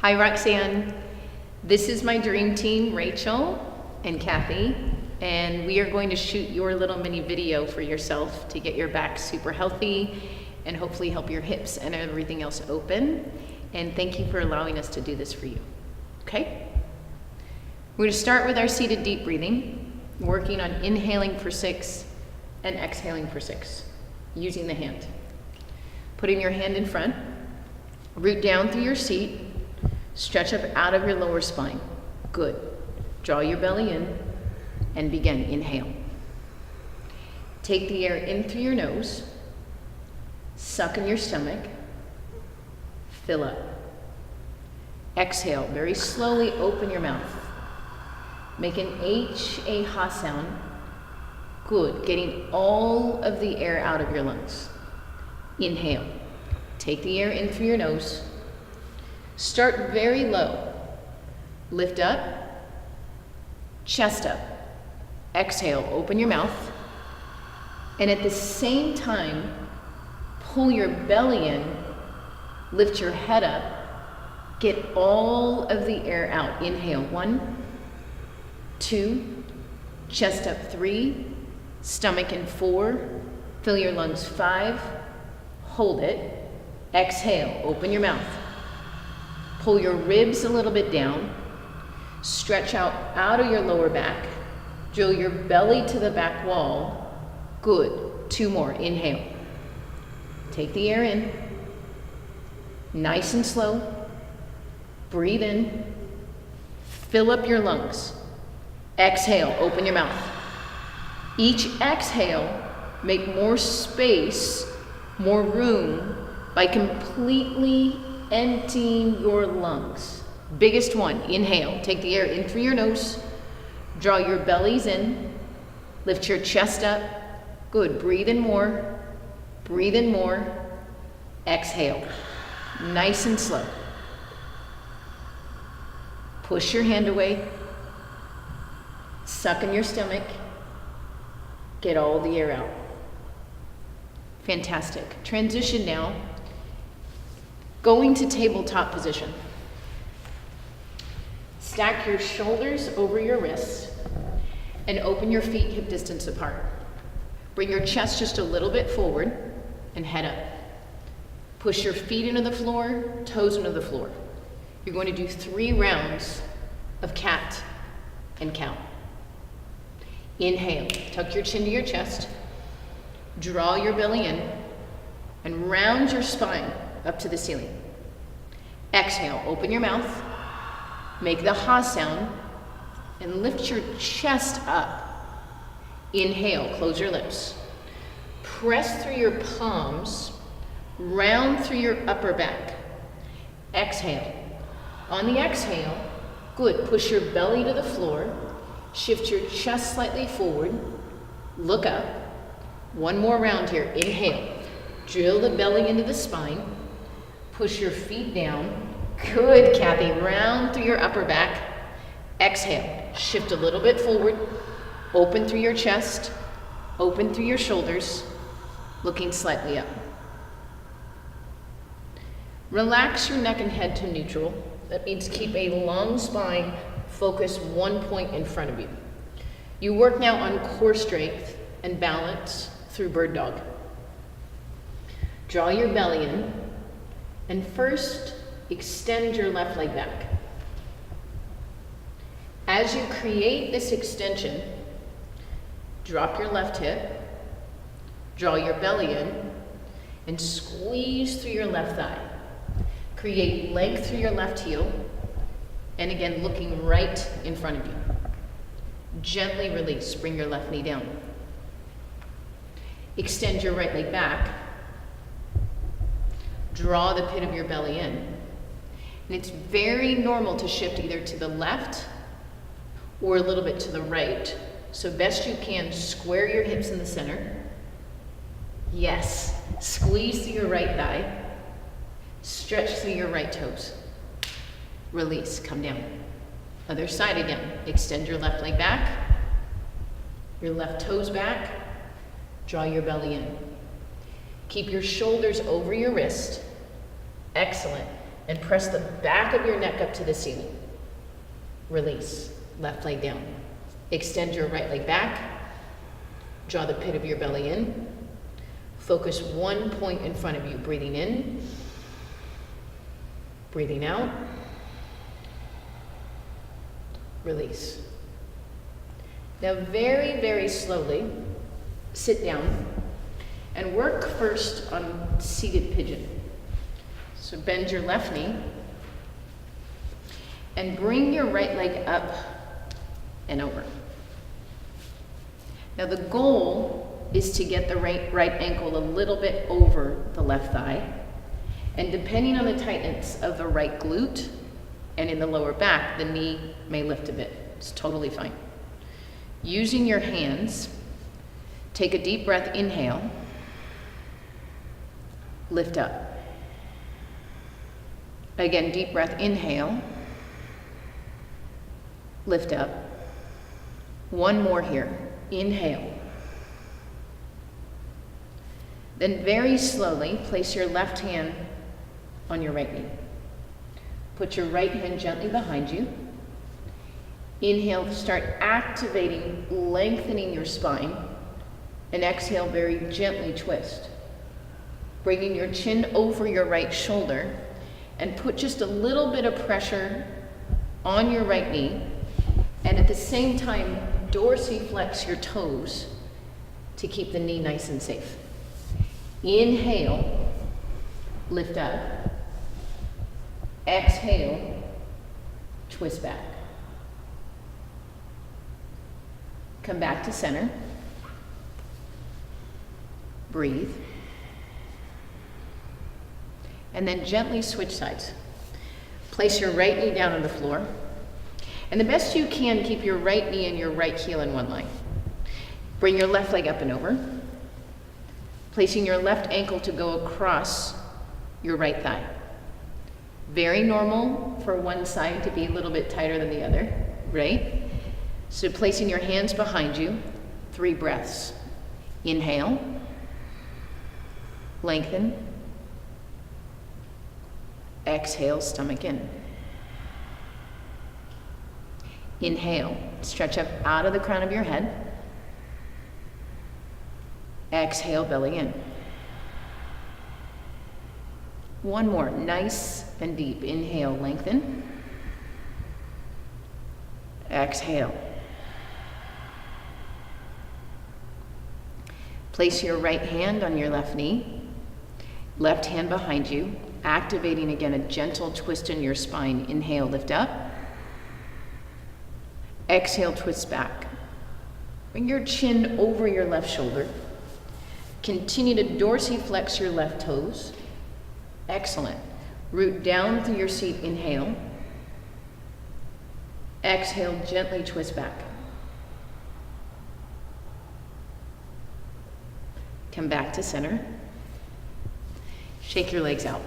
Hi Roxanne, this is my dream team, Rachel and Kathy, and we are going to shoot your little mini video for yourself to get your back super healthy and hopefully help your hips and everything else open. And thank you for allowing us to do this for you, okay? We're going to start with our seated deep breathing, working on inhaling for 6 and exhaling for 6, using the hand. Putting your hand in front, root down through your seat, stretch up out of your lower spine. Good. Draw your belly in and begin. Inhale. Take the air in through your nose, suck in your stomach, fill up. Exhale, very slowly open your mouth. Make an H-A-ha sound. Good, getting all of the air out of your lungs. Inhale. Take the air in through your nose. Start very low. Lift up, chest up. Exhale, open your mouth. And at the same time, pull your belly in, lift your head up, get all of the air out. Inhale, 1, 2, chest up 3, stomach in 4, fill your lungs 5, hold it. Exhale, open your mouth. Pull your ribs a little bit down, stretch out of your lower back, drill your belly to the back wall. Good. 2 more. Inhale. Take the air in, nice and slow. Breathe in, fill up your lungs. Exhale, open your mouth. Each exhale, make more space, more room by completely emptying your lungs. Biggest one, inhale. Take the air in through your nose. Draw your bellies in. Lift your chest up. Good. Breathe in more. Breathe in more. Exhale. Nice and slow. Push your hand away. Suck in your stomach. Get all the air out. Fantastic. Transition now. Going to tabletop position. Stack your shoulders over your wrists and open your feet hip distance apart. Bring your chest just a little bit forward and head up. Push your feet into the floor, toes into the floor. You're going to do 3 rounds of cat and cow. Inhale, tuck your chin to your chest, draw your belly in, and round your spine up to the ceiling. Exhale, open your mouth, make the ha sound, and lift your chest up. Inhale, close your lips. Press through your palms, round through your upper back. Exhale. On the exhale, good, push your belly to the floor, shift your chest slightly forward, look up. 1 more round here. Inhale, drill the belly into the spine, push your feet down. Good, Kathy, round through your upper back. Exhale, shift a little bit forward, open through your chest, open through your shoulders, looking slightly up. Relax your neck and head to neutral. That means keep a long spine, focus 1 point in front of you. You work now on core strength and balance through bird dog. Draw your belly in, and first extend your left leg back. As you create this extension, drop your left hip, draw your belly in, and squeeze through your left thigh. Create length through your left heel, and again, looking right in front of you. Gently release, bring your left knee down. Extend your right leg back. Draw the pit of your belly in. And it's very normal to shift either to the left or a little bit to the right. So best you can, square your hips in the center. Yes, squeeze through your right thigh. Stretch through your right toes. Release, come down. Other side again. Extend your left leg back. Your left toes back. Draw your belly in. Keep your shoulders over your wrist. Excellent. And press the back of your neck up to the ceiling. Release, left leg down. Extend your right leg back. Draw the pit of your belly in. Focus one point in front of you, breathing in, breathing out, release. Now very, very slowly, sit down and work first on seated pigeon. So bend your left knee and bring your right leg up and over. Now the goal is to get the right ankle a little bit over the left thigh. And depending on the tightness of the right glute and in the lower back, the knee may lift a bit. It's totally fine. Using your hands, take a deep breath, inhale, lift up. Again, deep breath, inhale, lift up. One more here, inhale. Then very slowly, place your left hand on your right knee. Put your right hand gently behind you. Inhale, start activating, lengthening your spine. And exhale, very gently twist. Bringing your chin over your right shoulder and put just a little bit of pressure on your right knee. And at the same time, dorsiflex your toes to keep the knee nice and safe. Inhale, lift up. Exhale, twist back. Come back to center. Breathe. And then gently switch sides. Place your right knee down on the floor. And the best you can, keep your right knee and your right heel in one line. Bring your left leg up and over. Placing your left ankle to go across your right thigh. Very normal for one side to be a little bit tighter than the other, right? So placing your hands behind you, 3 breaths. Inhale, lengthen. Exhale, stomach in. Inhale, stretch up out of the crown of your head. Exhale, belly in. One more, nice and deep. Inhale, lengthen. Exhale. Place your right hand on your left knee, left hand behind you, activating again a gentle twist in your spine. Inhale, lift up. Exhale, twist back. Bring your chin over your left shoulder. Continue to dorsiflex your left toes. Excellent. Root down through your seat, inhale. Exhale, gently twist back. Come back to center. Shake your legs out.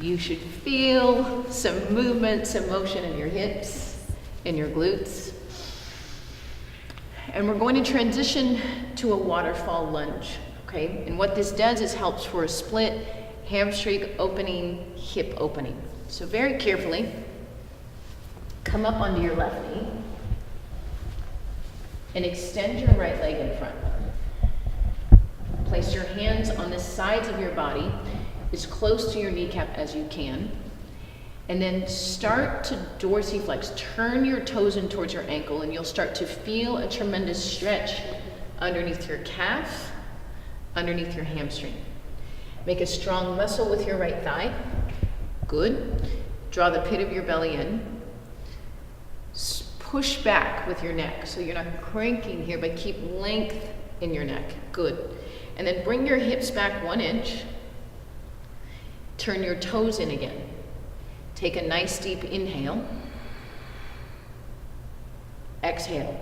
You should feel some movement, some motion in your hips, in your glutes. And we're going to transition to a waterfall lunge, okay? And what this does is helps for a split hamstring opening, hip opening. So very carefully, come up onto your left knee and extend your right leg in front. Place your hands on the sides of your body as close to your kneecap as you can. And then start to dorsiflex. Turn your toes in towards your ankle and you'll start to feel a tremendous stretch underneath your calf, underneath your hamstring. Make a strong muscle with your right thigh. Good. Draw the pit of your belly in. Push back with your neck. So you're not cranking here, but keep length in your neck. Good. And then bring your hips back 1 inch. Turn your toes in again. Take a nice deep inhale. Exhale.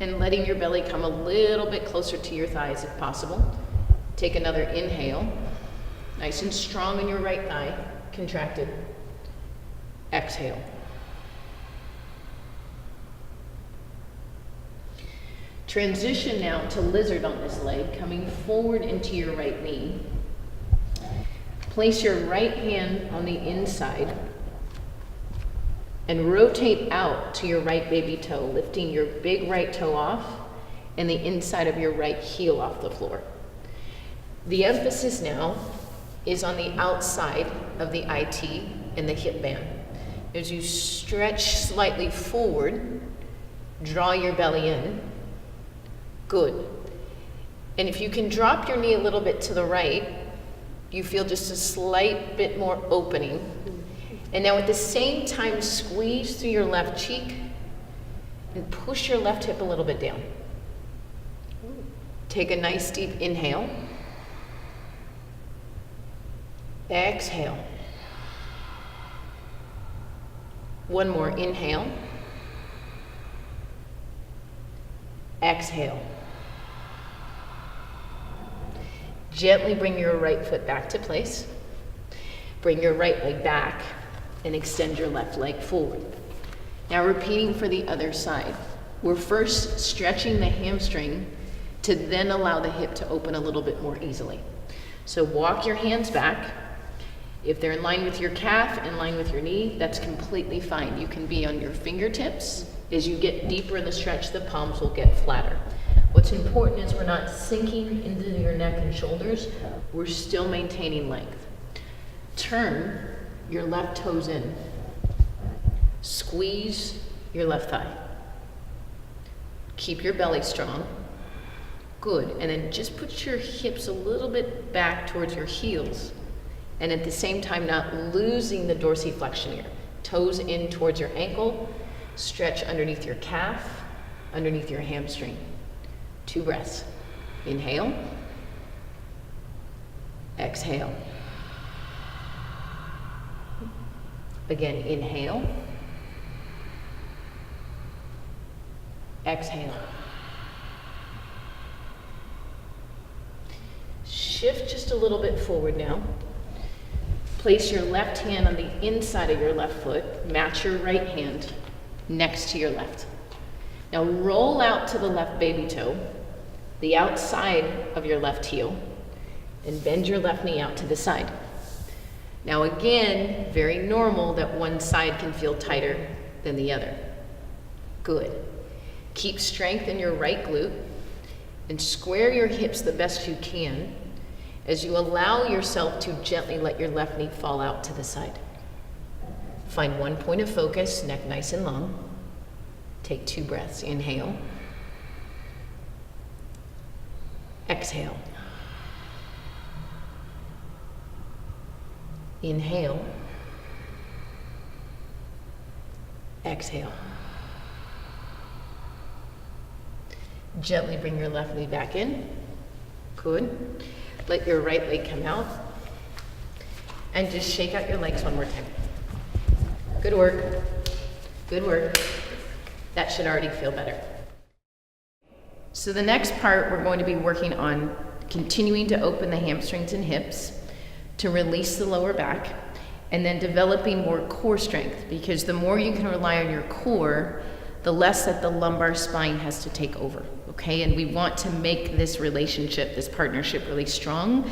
And letting your belly come a little bit closer to your thighs if possible. Take another inhale. Nice and strong in your right thigh, contracted. Exhale. Transition now to lizard on this leg, coming forward into your right knee. Place your right hand on the inside and rotate out to your right baby toe, lifting your big right toe off and the inside of your right heel off the floor. The emphasis now is on the outside of the IT and the hip band. As you stretch slightly forward, draw your belly in. Good. And if you can drop your knee a little bit to the right, you feel just a slight bit more opening. And now at the same time, squeeze through your left cheek and push your left hip a little bit down. Take a nice deep inhale. Exhale. One more, inhale. Exhale. Gently bring your right foot back to place. Bring your right leg back and extend your left leg forward. Now repeating for the other side. We're first stretching the hamstring to then allow the hip to open a little bit more easily. So walk your hands back. If they're in line with your calf, in line with your knee, that's completely fine. You can be on your fingertips. As you get deeper in the stretch, the palms will get flatter. What's important is we're not sinking into your neck and shoulders. We're still maintaining length. Turn your left toes in. Squeeze your left thigh. Keep your belly strong. Good. And then just put your hips a little bit back towards your heels. And at the same time, not losing the dorsiflexion here. Toes in towards your ankle. Stretch underneath your calf, underneath your hamstring. 2 breaths. Inhale. Exhale. Again, inhale. Exhale. Shift just a little bit forward now. Place your left hand on the inside of your left foot. Match your right hand next to your left. Now roll out to the left baby toe, the outside of your left heel, and bend your left knee out to the side. Now again, very normal that one side can feel tighter than the other. Good. Keep strength in your right glute and square your hips the best you can as you allow yourself to gently let your left knee fall out to the side. Find one point of focus, neck nice and long. Take 2 breaths. Inhale. Exhale. Inhale. Exhale. Gently bring your left knee back in. Good. Let your right leg come out. And just shake out your legs one more time. Good work. Good work. That should already feel better. So the next part, we're going to be working on continuing to open the hamstrings and hips to release the lower back, and then developing more core strength, because the more you can rely on your core, the less that the lumbar spine has to take over, okay? And we want to make this relationship, this partnership really strong,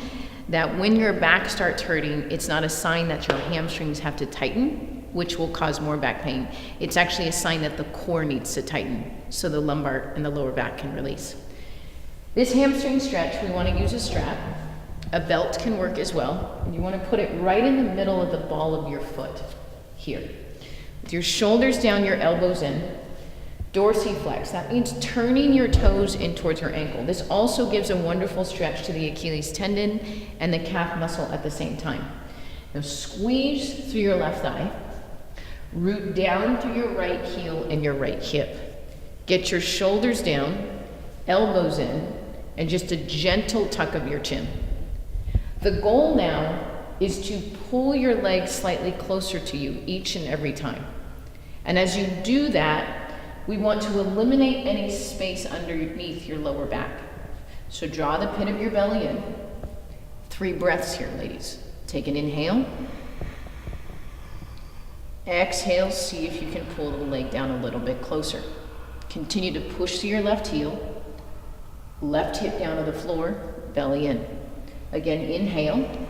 that when your back starts hurting, it's not a sign that your hamstrings have to tighten, which will cause more back pain. It's actually a sign that the core needs to tighten so the lumbar and the lower back can release. This hamstring stretch, we want to use a strap. A belt can work as well. And you want to put it right in the middle of the ball of your foot, here. With your shoulders down, your elbows in. Dorsiflex, that means turning your toes in towards your ankle. This also gives a wonderful stretch to the Achilles tendon and the calf muscle at the same time. Now squeeze through your left thigh. Root down through your right heel and your right hip. Get your shoulders down, elbows in, and just a gentle tuck of your chin. The goal now is to pull your legs slightly closer to you each and every time. And as you do that, we want to eliminate any space underneath your lower back. So draw the pit of your belly in. 3 breaths here, ladies. Take an inhale. Exhale, see if you can pull the leg down a little bit closer. Continue to push to your left heel. Left hip down to the floor, belly in. Again, inhale.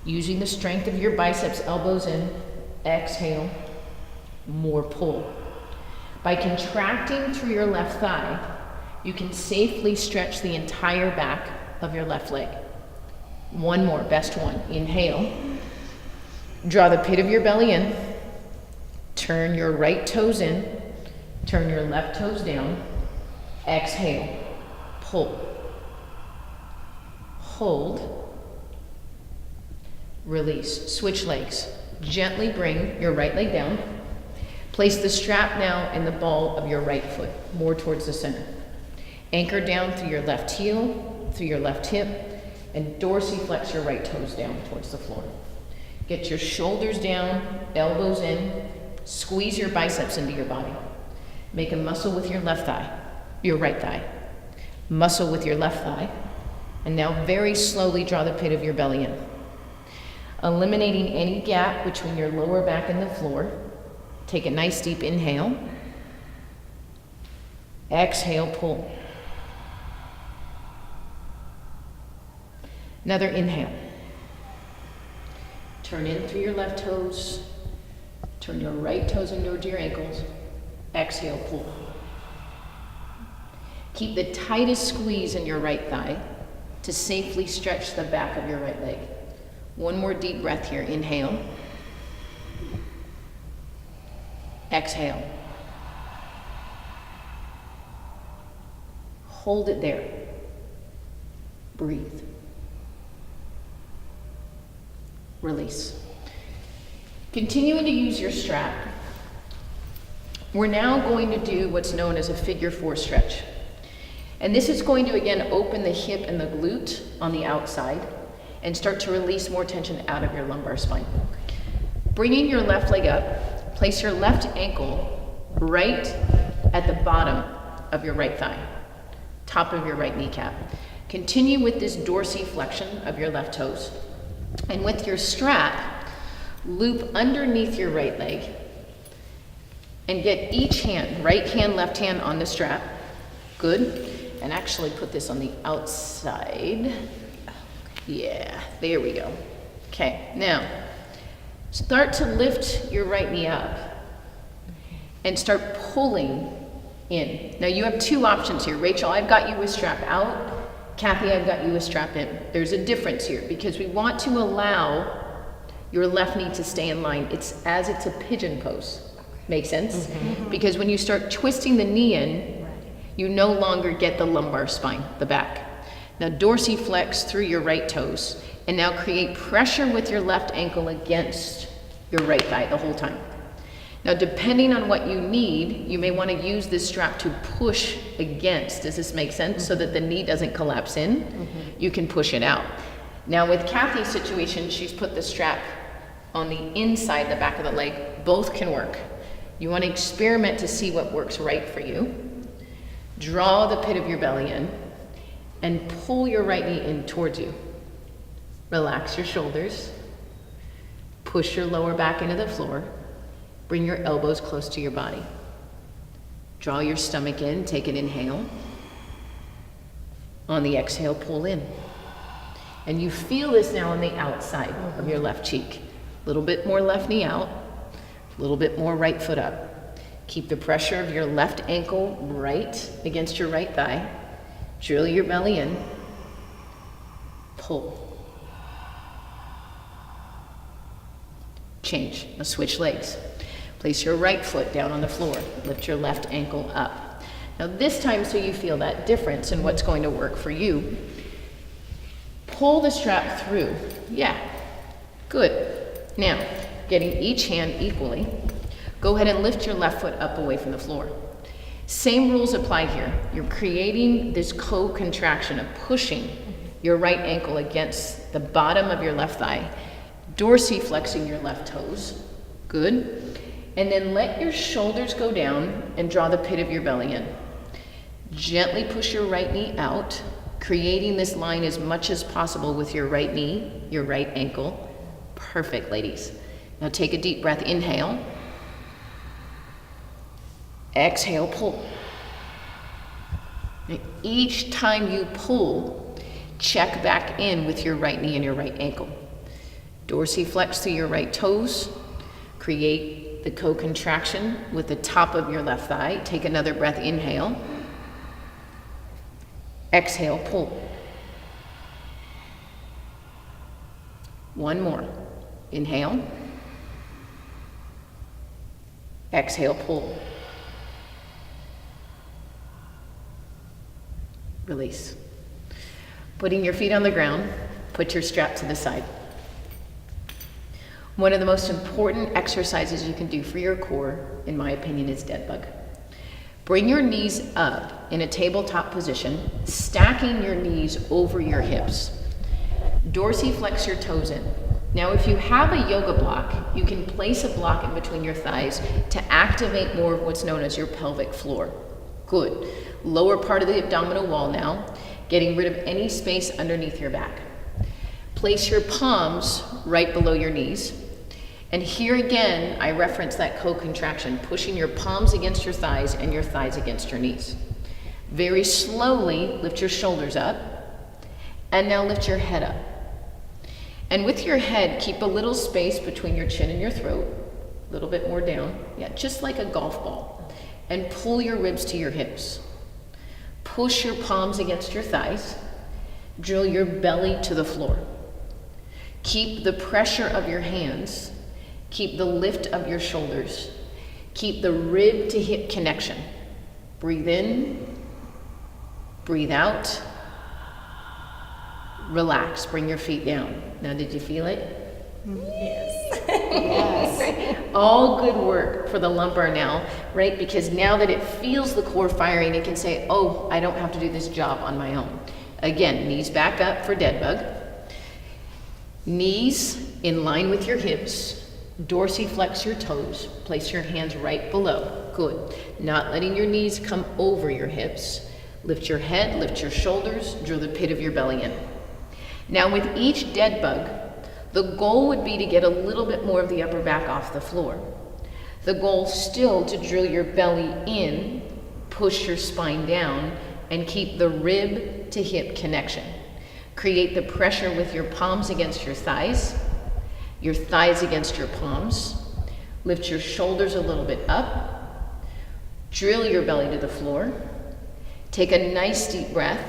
Using the strength of your biceps, elbows in, exhale, more pull. By contracting through your left thigh, you can safely stretch the entire back of your left leg. One more, best one. Inhale. Draw the pit of your belly in. Turn your right toes in. Turn your left toes down. Exhale. Pull. Hold. Release. Switch legs. Gently bring your right leg down. Place the strap now in the ball of your right foot, more towards the center. Anchor down through your left heel, through your left hip, and dorsiflex your right toes down towards the floor. Get your shoulders down, elbows in, squeeze your biceps into your body. Make a muscle with your left thigh, your right thigh. Muscle with your left thigh, and now very slowly draw the pit of your belly in. Eliminating any gap between your lower back and the floor. Take a nice deep inhale. Exhale, pull. Another inhale. Turn in through your left toes. Turn your right toes in towards your ankles. Exhale, pull. Keep the tightest squeeze in your right thigh to safely stretch the back of your right leg. One more deep breath here. Inhale. Exhale. Hold it there. Breathe. Release. Continuing to use your strap, we're now going to do what's known as a figure 4 stretch. And this is going to again open the hip and the glute on the outside and start to release more tension out of your lumbar spine. Bringing your left leg up, place your left ankle right at the bottom of your right thigh, top of your right kneecap. Continue with this dorsiflexion of your left toes. And with your strap, loop underneath your right leg and get each hand, right hand, left hand on the strap. Good. And actually put this on the outside. Yeah, there we go. Okay, now start to lift your right knee up and start pulling in. Now you have two options here. Rachel, I've got you with strap out. Kathy, I've got you with strap in. There's a difference here because we want to allow your left knee to stay in line. It's a pigeon pose. Make sense? Mm-hmm. Because when you start twisting the knee in, you no longer get the lumbar spine, the back. Now dorsiflex through your right toes and now create pressure with your left ankle against your right thigh the whole time. Now depending on what you need, you may want to use this strap to push against. Does this make sense? So that the knee doesn't collapse in. Mm-hmm. You can push it out. Now with Kathy's situation, she's put the strap on the inside, the back of the leg. Both can work. You want to experiment to see what works right for you. Draw the pit of your belly in and pull your right knee in towards you. Relax your shoulders. Push your lower back into the floor. Bring your elbows close to your body. Draw your stomach in, take an inhale. On the exhale, pull in. And you feel this now on the outside of your left cheek. A little bit more left knee out, a little bit more right foot up. Keep the pressure of your left ankle right against your right thigh. Drill your belly in. Pull. Change. Now switch legs. Place your right foot down on the floor. Lift your left ankle up. Now this time, so you feel that difference in what's going to work for you, pull the strap through. Yeah, good. Now, getting each hand equally, go ahead and lift your left foot up away from the floor. Same rules apply here. You're creating this co-contraction of pushing your right ankle against the bottom of your left thigh, dorsiflexing your left toes. Good. And then let your shoulders go down and draw the pit of your belly in. Gently push your right knee out, creating this line as much as possible with your right knee, your right ankle. Perfect, ladies. Now take a deep breath. Inhale. Exhale, pull. Now, each time you pull, check back in with your right knee and your right ankle. Dorsiflex through your right toes. Create the co-contraction with the top of your left thigh. Take another breath, inhale. Exhale, pull. One more. Inhale. Exhale, pull. Release. Putting your feet on the ground, put your strap to the side. One of the most important exercises you can do for your core, in my opinion, is dead bug. Bring your knees up in a tabletop position, stacking your knees over your hips. Dorsiflex your toes in. Now, if you have a yoga block, you can place a block in between your thighs to activate more of what's known as your pelvic floor. Good. Lower part of the abdominal wall now, getting rid of any space underneath your back. Place your palms right below your knees. And here again, I reference that co-contraction, pushing your palms against your thighs and your thighs against your knees. Very slowly, lift your shoulders up, and now lift your head up. And with your head, keep a little space between your chin and your throat, a little bit more down, yeah, just like a golf ball. And pull your ribs to your hips. Push your palms against your thighs, drill your belly to the floor. Keep the pressure of your hands. Keep the lift of your shoulders. Keep the rib to hip connection. Breathe in, breathe out. Relax, bring your feet down. Now, did you feel it? Yes. Yes. All good work for the lumbar now, right? Because now that it feels the core firing, it can say, oh, I don't have to do this job on my own. Again, knees back up for dead bug. Knees in line with your hips. Dorsiflex your toes. Place your hands right below. Good. Not letting your knees come over your hips. Lift your head, lift your shoulders, drill the pit of your belly in. Now with each dead bug, the goal would be to get a little bit more of the upper back off the floor. The goal still to drill your belly in, push your spine down, and keep the rib to hip connection. Create the pressure with your palms against your thighs against your palms. Lift your shoulders a little bit up. Drill your belly to the floor. Take a nice deep breath.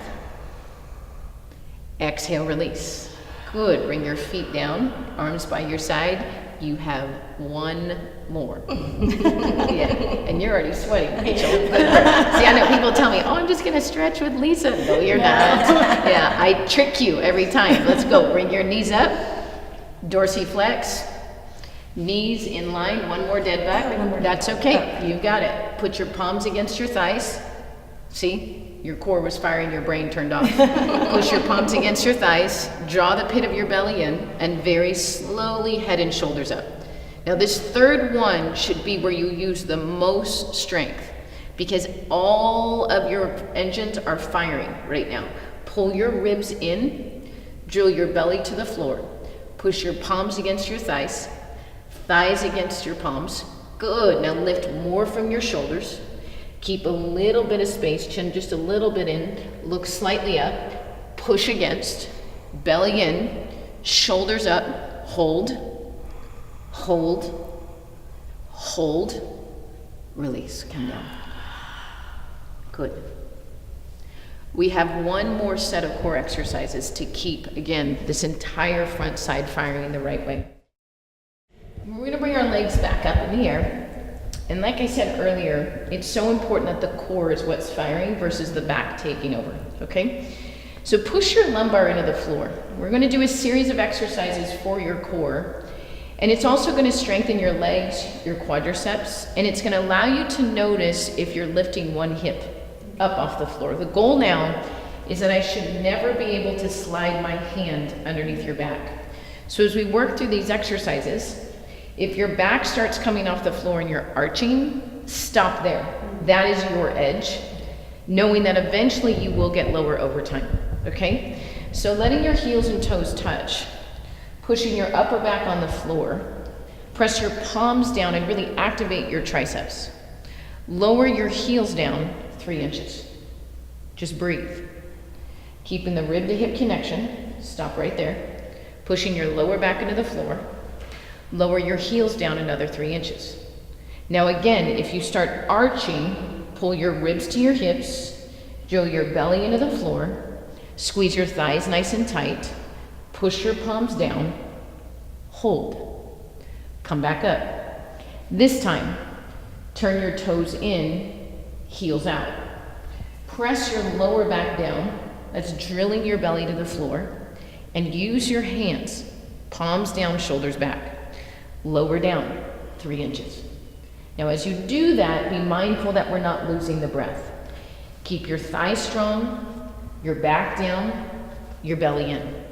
Exhale, release. Good. Bring your feet down, arms by your side. You have one more. Yeah, and you're already sweating, Rachel. See, I know people tell me, oh, I'm just going to stretch with Lisa. No, you're not. Yeah, I trick you every time. Let's go. Bring your knees up. Dorsiflex. Knees in line. One more dead back. That's okay. You got it. Put your palms against your thighs. See? Your core was firing, your brain turned off. Push your palms against your thighs, draw the pit of your belly in, and very slowly head and shoulders up. Now this third one should be where you use the most strength because all of your engines are firing right now. Pull your ribs in, drill your belly to the floor, push your palms against your thighs, thighs against your palms. Good, now lift more from your shoulders. Keep a little bit of space, chin just a little bit in, look slightly up, push against, belly in, shoulders up, hold, hold, hold, release, come down. Good. We have one more set of core exercises to keep, again, this entire front side firing the right way. We're gonna bring our legs back up in the air. And like I said earlier, it's so important that the core is what's firing versus the back taking over, okay? So push your lumbar into the floor. We're gonna do a series of exercises for your core, and it's also gonna strengthen your legs, your quadriceps, and it's gonna allow you to notice if you're lifting one hip up off the floor. The goal now is that I should never be able to slide my hand underneath your back. So as we work through these exercises, if your back starts coming off the floor and you're arching, stop there. That is your edge, knowing that eventually you will get lower over time, okay? So letting your heels and toes touch, pushing your upper back on the floor, press your palms down and really activate your triceps. Lower your heels down 3 inches. Just breathe. Keeping the rib to hip connection, stop right there. pushing your lower back into the floor. Lower your heels down another 3 inches. Now again, if you start arching, pull your ribs to your hips, drill your belly into the floor, squeeze your thighs nice and tight, push your palms down, hold, come back up. This time, turn your toes in, heels out. Press your lower back down, that's drilling your belly to the floor, and use your hands, palms down, shoulders back. Lower down 3 inches. Now as you do that, be mindful that we're not losing the breath. Keep your thighs strong, your back down, your belly in.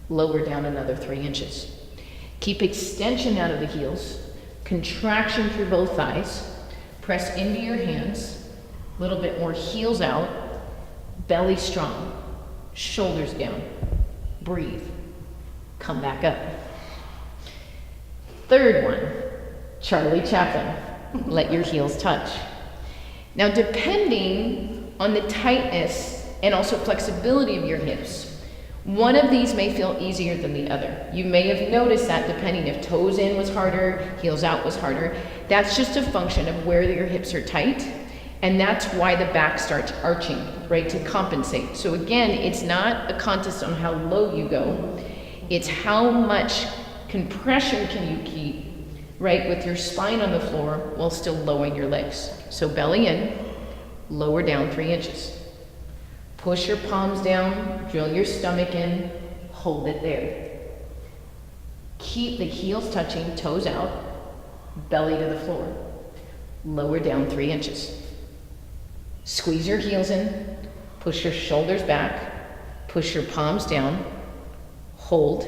Lower down another 3 inches. Keep extension out of the heels, contraction through both thighs. Press into your hands, a little bit more heels out, belly strong, shoulders down. Breathe. Come back up. Third one, Charlie Chaplin. Let your heels touch. Now, depending on the tightness and also flexibility of your hips, one of these may feel easier than the other. You may have noticed that depending if toes in was harder, heels out was harder. That's just a function of where your hips are tight, and that's why the back starts arching, right, to compensate. So again, it's not a contest on how low you go, it's how much compression can you keep, right, with your spine on the floor while still lowering your legs. So belly in, lower down 3 inches. Push your palms down, drill your stomach in, hold it there. Keep the heels touching, toes out, belly to the floor. Lower down 3 inches. Squeeze your heels in, push your shoulders back, push your palms down, hold,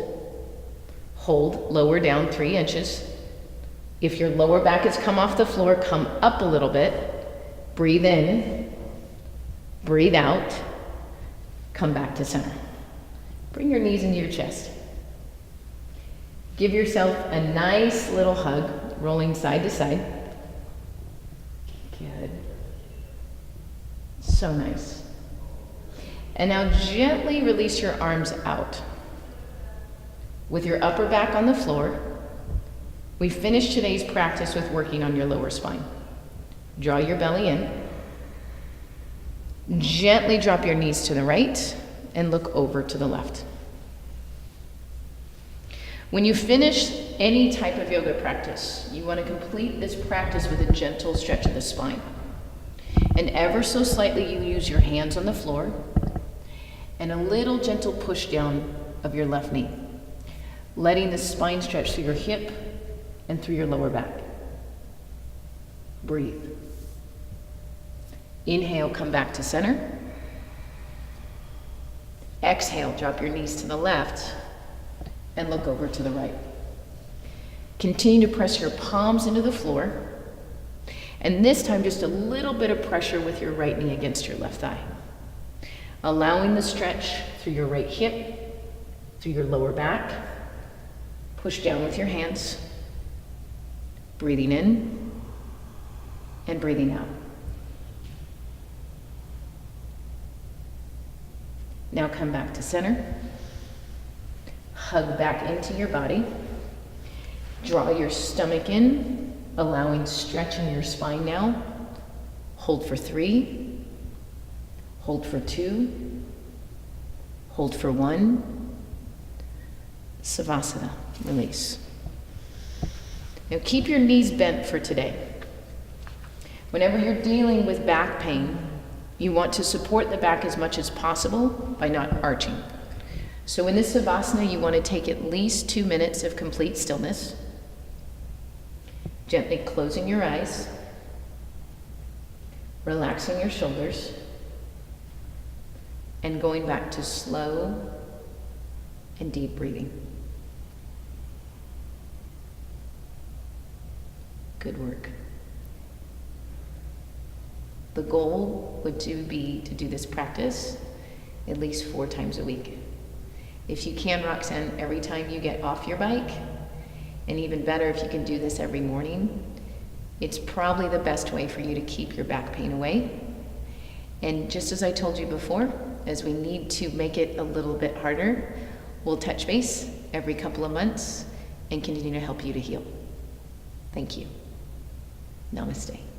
lower down 3 inches. If your lower back has come off the floor, come up a little bit. Breathe in, breathe out, come back to center. Bring your knees into your chest. Give yourself a nice little hug, rolling side to side. Good. So nice. And now gently release your arms out. With your upper back on the floor, we finished today's practice with working on your lower spine. Draw your belly in. Gently drop your knees to the right and look over to the left. When you finish any type of yoga practice, you want to complete this practice with a gentle stretch of the spine. And ever so slightly, you use your hands on the floor and a little gentle push down of your left knee, letting the spine stretch through your hip and through your lower back. Breathe. Inhale, come back to center. Exhale, drop your knees to the left and look over to the right. Continue to press your palms into the floor, and this time just a little bit of pressure with your right knee against your left thigh. Allowing the stretch through your right hip, through your lower back. Push down with your hands. Breathing in and breathing out. Now come back to center. Hug back into your body. Draw your stomach in, allowing stretch in your spine now. Hold for 3. Hold for 2. Hold for 1. Savasana, release. Now keep your knees bent for today. Whenever you're dealing with back pain, you want to support the back as much as possible by not arching. So in this Savasana, you want to take at least 2 minutes of complete stillness. Gently closing your eyes, relaxing your shoulders, and going back to slow and deep breathing. Good work. The goal would be to do this practice at least 4 times a week. If you can, Roxanne, every time you get off your bike, and even better if you can do this every morning, it's probably the best way for you to keep your back pain away. And just as I told you before, as we need to make it a little bit harder, we'll touch base every couple of months and continue to help you to heal. Thank you. Namaste.